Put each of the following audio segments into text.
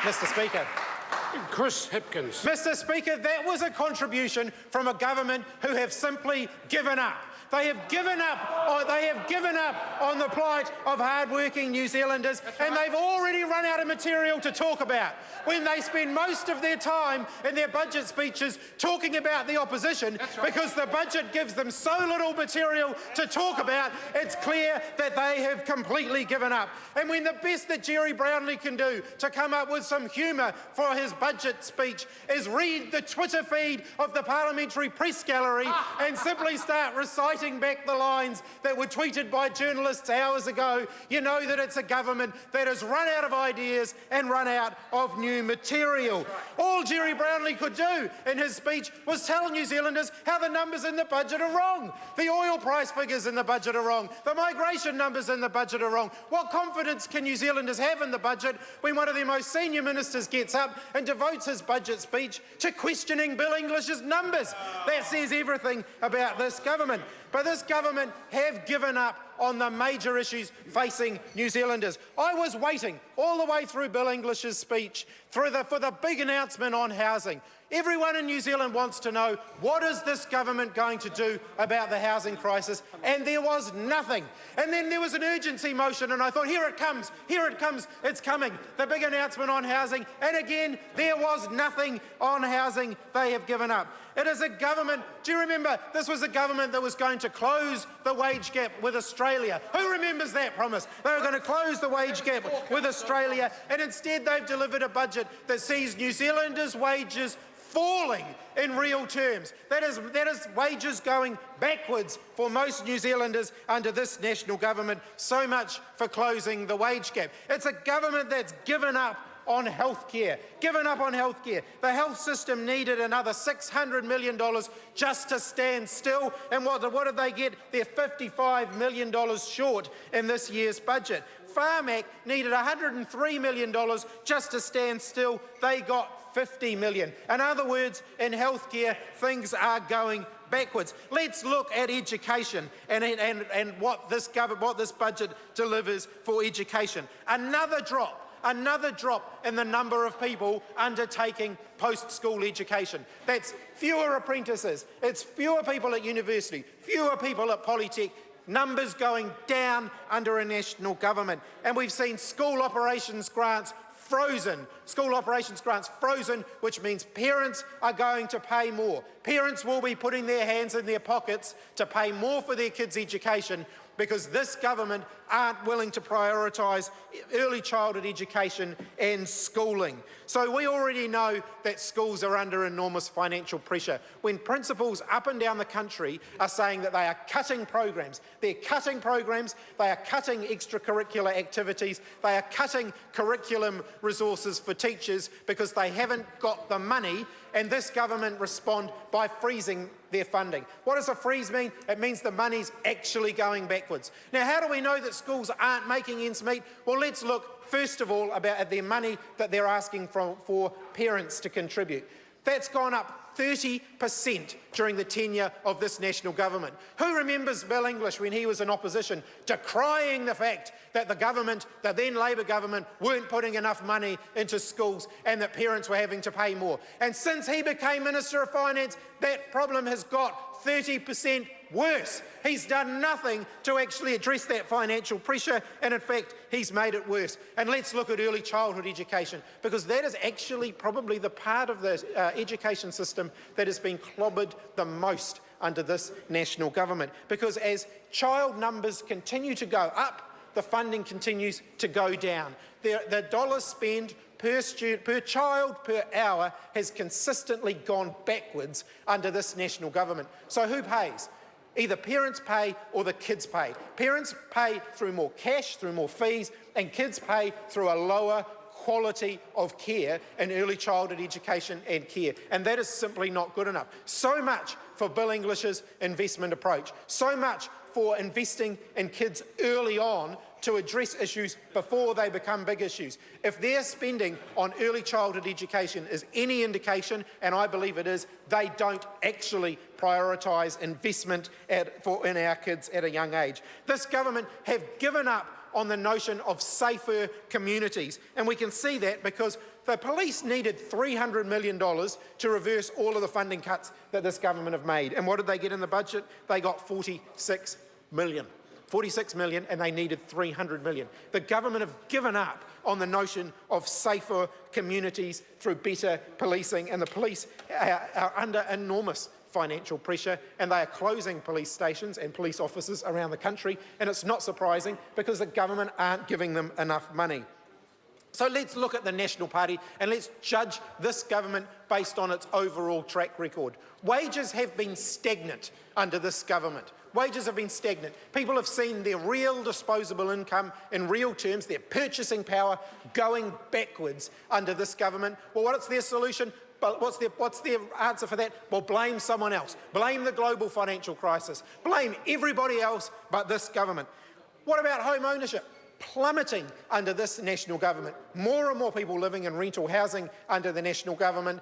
Mr. Speaker. Chris Hipkins. Mr. Speaker, that was a contribution from a government who have simply given up. They have given up on the plight of hard-working New Zealanders, and they've already run out of material to talk about. When they spend most of their time in their budget speeches talking about the opposition, because the budget gives them so little material to talk about, it's clear that they have completely given up. And when the best that Jerry Brownlee can do to come up with some humour for his budget speech is read the Twitter feed of the Parliamentary Press Gallery and simply start reciting back the lines that were tweeted by journalists hours ago, you know that it's a government that has run out of ideas and run out of new material. All Jerry Brownlee could do in his speech was tell New Zealanders how the numbers in the budget are wrong. The oil price figures in the budget are wrong. The migration numbers in the budget are wrong. What confidence can New Zealanders have in the budget when one of their most senior ministers gets up and devotes his budget speech to questioning Bill English's numbers? That says everything about this government. But this government have given up on the major issues facing New Zealanders. I was waiting all the way through Bill English's speech for the big announcement on housing. Everyone in New Zealand wants to know, what is this government going to do about the housing crisis? And there was nothing. And then there was an urgency motion, and I thought, here it comes, it's coming, the big announcement on housing. And again, there was nothing on housing. They have given up. It is a government, do you remember, this was a government that was going to close the wage gap with Australia. Who remembers that promise? They were going to close the wage gap with Australia, and instead they've delivered a budget that sees New Zealanders' wages falling in real terms. That is wages going backwards for most New Zealanders under this national government. So much for closing the wage gap. It's a government that's given up on healthcare. The health system needed another $600 million just to stand still. And what did they get? They're $55 million short in this year's budget. Pharmac needed $103 million just to stand still. They got $50 million. In other words, in healthcare, things are going backwards. Let's look at education and what this budget delivers for education. Another drop in the number of people undertaking post-school education. That's fewer apprentices, it's fewer people at university, fewer people at Polytech, numbers going down under a national government. And we've seen school operations grants frozen, which means parents are going to pay more. Parents will be putting their hands in their pockets to pay more for their kids' education because this government aren't willing to prioritise early childhood education and schooling. So we already know that schools are under enormous financial pressure. When principals up and down the country are saying that they are cutting programs, they are cutting extracurricular activities, they are cutting curriculum resources for teachers because they haven't got the money, and this government respond by freezing their funding. What does a freeze mean? It means the money's actually going backwards. Now, how do we know that schools aren't making ends meet? Well, let's look first of all at their money that they're asking for parents to contribute. That's gone up 30% during the tenure of this national government. Who remembers Bill English when he was in opposition decrying the fact that the then Labor government weren't putting enough money into schools and that parents were having to pay more? And since he became Minister of Finance, that problem has got 30% worse. He's done nothing to actually address that financial pressure, and in fact, he's made it worse. And let's look at early childhood education, because that is actually probably the part of the education system that has been clobbered the most under this national government. Because as child numbers continue to go up, the funding continues to go down. The dollars spent per child per hour has consistently gone backwards under this national government. So who pays? Either parents pay or the kids pay. Parents pay through more cash, through more fees, and kids pay through a lower quality of care in early childhood education and care. And that is simply not good enough. So much for Bill English's investment approach. So much for investing in kids early on to address issues before they become big issues. If their spending on early childhood education is any indication, and I believe it is, they don't actually prioritise investment in our kids at a young age. This government have given up on the notion of safer communities. And we can see that because the police needed $300 million to reverse all of the funding cuts that this government have made. And what did they get in the budget? They got $46 million. 46 million, and they needed 300 million. The government have given up on the notion of safer communities through better policing, and the police are under enormous financial pressure, and they are closing police stations and police officers around the country, and it's not surprising because the government aren't giving them enough money. So let's look at the National Party and let's judge this government based on its overall track record. Wages have been stagnant under this government. Wages have been stagnant. People have seen their real disposable income in real terms, their purchasing power going backwards under this government. Well, what's their solution? But what's their answer for that? Well, blame someone else. Blame the global financial crisis. Blame everybody else but this government. What about home ownership? Plummeting under this national government. More and more people living in rental housing under the national government.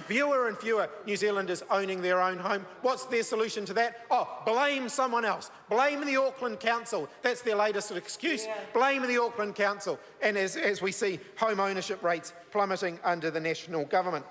Fewer and fewer New Zealanders owning their own home. What's their solution to that? Oh, blame someone else. Blame the Auckland Council. That's their latest excuse. Yeah. Blame the Auckland Council. And as we see home ownership rates plummeting under the national government.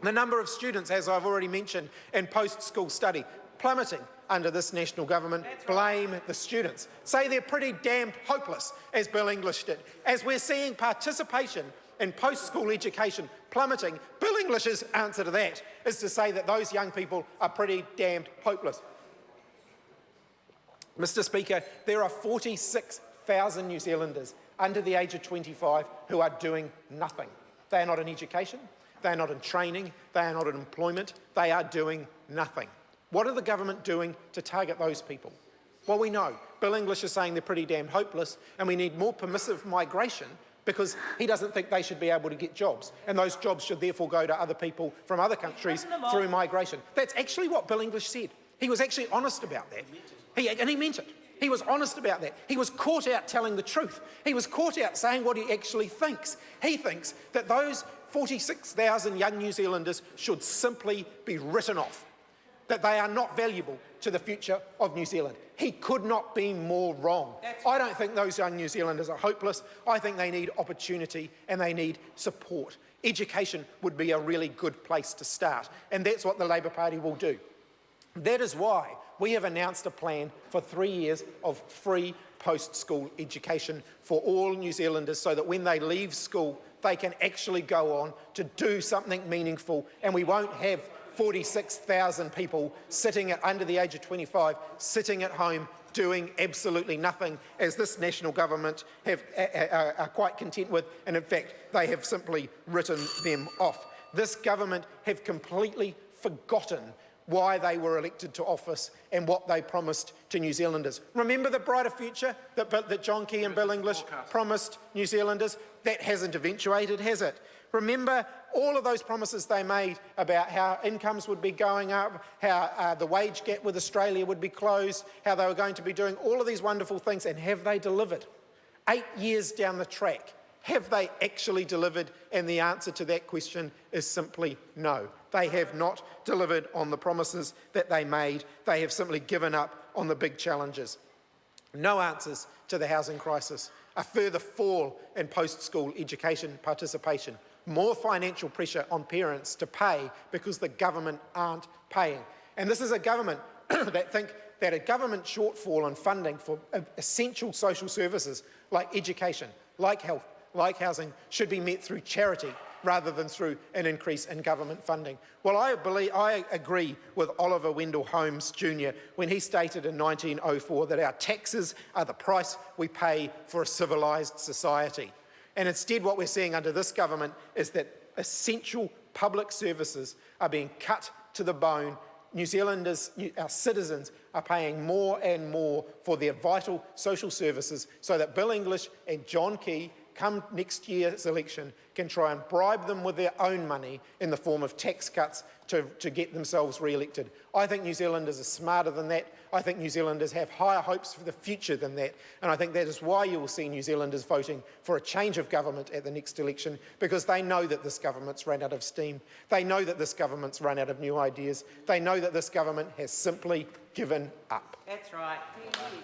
The number of students, as I've already mentioned, in post-school study, plummeting under this national government. Blame the students. Say they're pretty damned hopeless, as Bill English did. As we're seeing participation in post-school education plummeting, Bill English's answer to that is to say that those young people are pretty damned hopeless. Mr. Speaker, there are 46,000 New Zealanders under the age of 25 who are doing nothing. They are not in education, they are not in training, they are not in employment, they are doing nothing. What are the government doing to target those people? Well, we know. Bill English is saying they're pretty damn hopeless and we need more permissive migration because he doesn't think they should be able to get jobs. And those jobs should therefore go to other people from other countries through migration. That's actually what Bill English said. He was actually honest about that. And he meant it. He was honest about that. He was caught out telling the truth. He was caught out saying what he actually thinks. He thinks that those 46,000 young New Zealanders should simply be written off, that they are not valuable to the future of New Zealand. He could not be more wrong. I don't think those young New Zealanders are hopeless. I think they need opportunity and they need support. Education would be a really good place to start, and that's what the Labour Party will do. That is why we have announced a plan for 3 years of free post-school education for all New Zealanders so that when they leave school, they can actually go on to do something meaningful, and we won't have 46,000 people sitting under the age of 25, sitting at home doing absolutely nothing, as this national government are quite content with, and in fact, they have simply written them off. This government have completely forgotten why they were elected to office and what they promised to New Zealanders. Remember the brighter future that John Key and Bill English promised New Zealanders? That hasn't eventuated, has it? Remember all of those promises they made about how incomes would be going up, how the wage gap with Australia would be closed, how they were going to be doing all of these wonderful things, and have they delivered? 8 years down the track, have they actually delivered? And the answer to that question is simply no. They have not delivered on the promises that they made. They have simply given up on the big challenges. No answers to the housing crisis, a further fall in post-school education participation, more financial pressure on parents to pay because the government aren't paying. And this is a government that think that a government shortfall in funding for essential social services like education, like health, like housing, should be met through charity rather than through an increase in government funding. Well, I agree with Oliver Wendell Holmes Jr. when he stated in 1904 that our taxes are the price we pay for a civilised society. And instead what we're seeing under this government is that essential public services are being cut to the bone. New Zealanders, our citizens, are paying more and more for their vital social services so that Bill English and John Key, come next year's election, can try and bribe them with their own money in the form of tax cuts to get themselves re-elected. I think New Zealanders are smarter than that. I think New Zealanders have higher hopes for the future than that. And I think that is why you will see New Zealanders voting for a change of government at the next election, because they know that this government's run out of steam. They know that this government's run out of new ideas. They know that this government has simply given up. That's right.